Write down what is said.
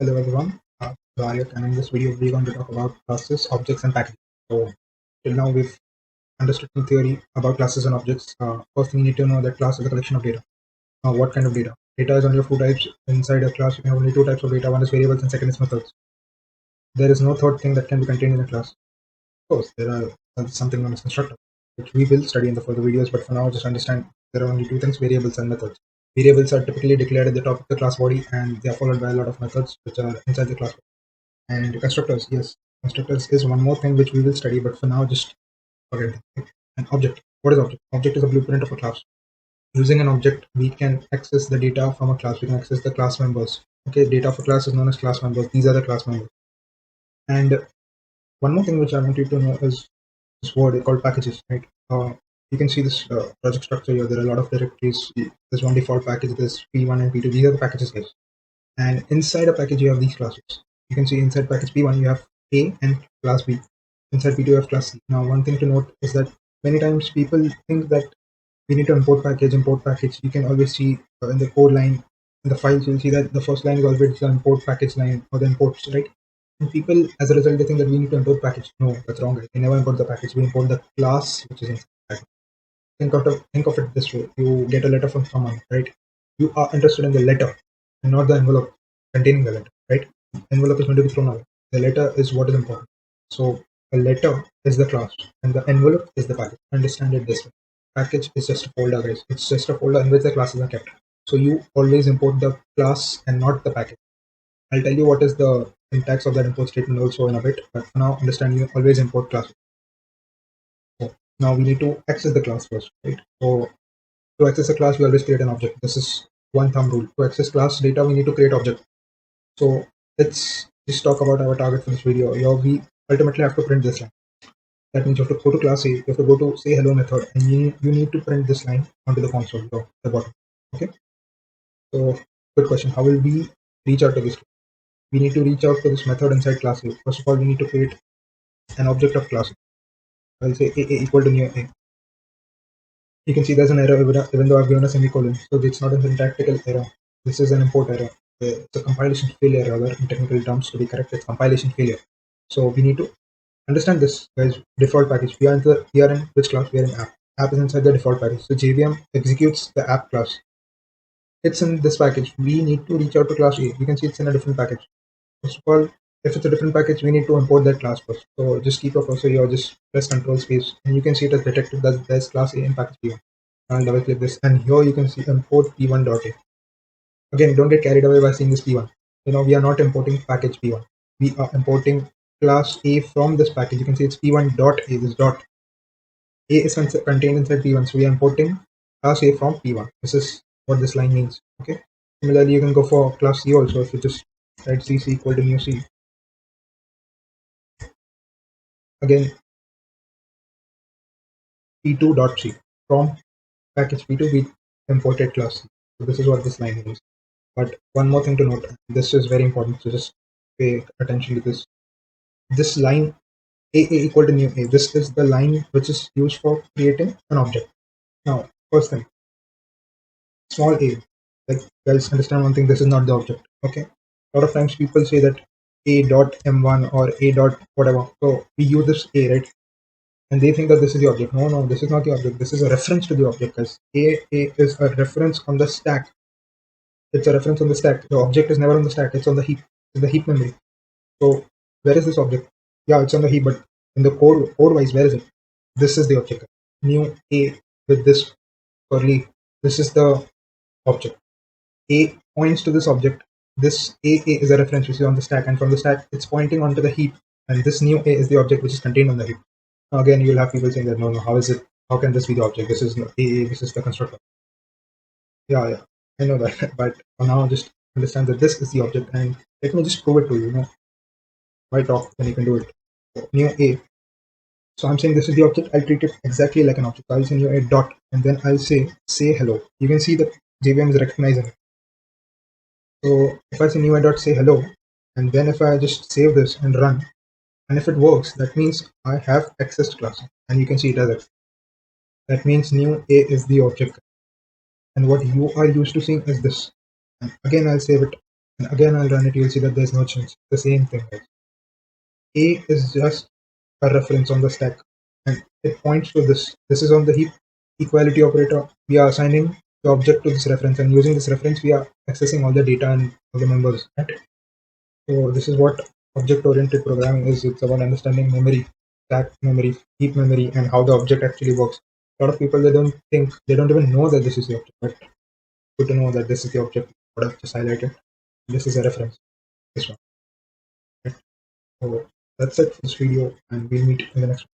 Hello everyone, Aryak, and in this video we're going to talk about classes, objects, and packages. So till now we've understood some theory about classes and objects. First thing you need to know that class is a collection of data. What kind of data? Data is only of two types. Inside a class you can have only two types of data. One is variables and second is methods. There is no third thing that can be contained in a class. Of course, there are something known as constructor, which we will study in the further videos, but for now just understand there are only two things, variables and methods. Variables are typically declared at the top of the class body and they are followed by a lot of methods which are inside the class. And constructors, yes, constructors is one more thing which we will study, but for now just forget it. An object, what is object? Object is a blueprint of a class. Using an object we can access the data from a class. We can access the class members. Okay, data of a class is known as class members. These are the class members. And one more thing which I want you to know is this word called packages, right? You can see this project structure here. There are a lot of directories. There's one default package, there's p1 and p2. These are the packages, guys. And inside a package you have these classes. You can see inside package p1 you have a and class b. Inside p2 you have class c. Now one thing to note is that many times people think that we need to import package. You can always see in the code line, in the files you'll see that the first line is always the import package line or the imports, right? And people as a result they think that we need to import package. No, that's wrong. We never import the package. We import the class which is inside the package. Think of it this way. You get a letter from someone, right? You are interested in the letter and not the envelope containing the letter, right? Envelope is going to be thrown away. The letter is what is important. So a letter is the class and the envelope is the package. Understand it this way. Package is just a folder, guys. It's just a folder in which the classes are kept. So you always import the class and not the package. I'll tell you what is the syntax of that import statement also in a bit, but for now understand you always import classes. So now we need to access the class first, right? So to access a class, we always create an object. This is one thumb rule. To access class data, we need to create object. So let's just talk about our target for this video. Here we ultimately have to print this line. That means you have to go to class A, you have to go to say hello method, and you need to print this line onto the console, the bottom. Okay. So good question. How will we reach out to this? We need to reach out to this method inside class A. First of all, we need to create an object of class A. I'll say A equal to new A. You can see there's an error even though I've given a semicolon. So it's not a syntactical error. This is an import error. It's a compilation failure rather in technical terms to be correct. It's compilation failure. So we need to understand this, guys. Default package. We are in which class? We are in app. App is inside the default package. So JVM executes the app class. It's in this package. We need to reach out to class A. You can see it's in a different package. First of all, if it's a different package, we need to import that class first. So just keep a cursor here, just press Control space, and you can see it has detected that there's class A in package P1. I'll double click this, and here you can see import p1.a. Again, don't get carried away by seeing this p1. We are not importing package p1. We are importing class A from this package. You can see it's p1.a. This dot a is contained inside p1, so we are importing class A from p1. This is what this line means. Okay. Similarly, you can go for class C also. If you just write cc equal to new c. Again, p2.c from package p2 we imported class C. So this is what this line means. But one more thing to note, this is very important, so just pay attention to this. This line A equal to new A, this is the line which is used for creating an object. Now, first thing, small a, like guys understand one thing, this is not the object. Okay. A lot of times people say that a dot m1 or a dot whatever. So we use this a, right? And they think that this is the object. No, this is not the object. This is a reference to the object, guys. A is a reference on the stack. It's a reference on the stack. The object is never on the stack, it's on the heap. It's the heap memory. So where is this object? Yeah, it's on the heap, but in the code wise, where is it? This is the object. New A with this curly. This is the object. A points to this object. This A is a reference which is on the stack, and from the stack, it's pointing onto the heap. And this new A is the object which is contained on the heap. Now again, you'll have people saying that no, how is it? How can this be the object? This is A. This is the constructor. Yeah, I know that, but for now, just understand that this is the object, and let me just prove it to you. Why talk when you can do it? New A. So I'm saying this is the object. I'll treat it exactly like an object. I'll say new A dot, and then I'll say hello. You can see that JVM is recognizing it. So if I say new A dot say hello, and then if I just save this and run, and if it works, that means I have access to class, and you can see it as access. That means new A is the object, and what you are used to seeing is this. And again, I'll save it. And again, I'll run it. You'll see that there's no change. The same thing. A is just a reference on the stack, and it points to this. This is on the heap equality operator. We are assigning the object to this reference, and using this reference, we are accessing all the data and all the members. Right? So this is what object-oriented programming is. It's about understanding memory, stack memory, heap memory, and how the object actually works. A lot of people they don't even know that this is the object, but good to know that this is the object. What I've just highlighted. This is a reference. This one. Right? So that's it for this video, and we'll meet in the next one.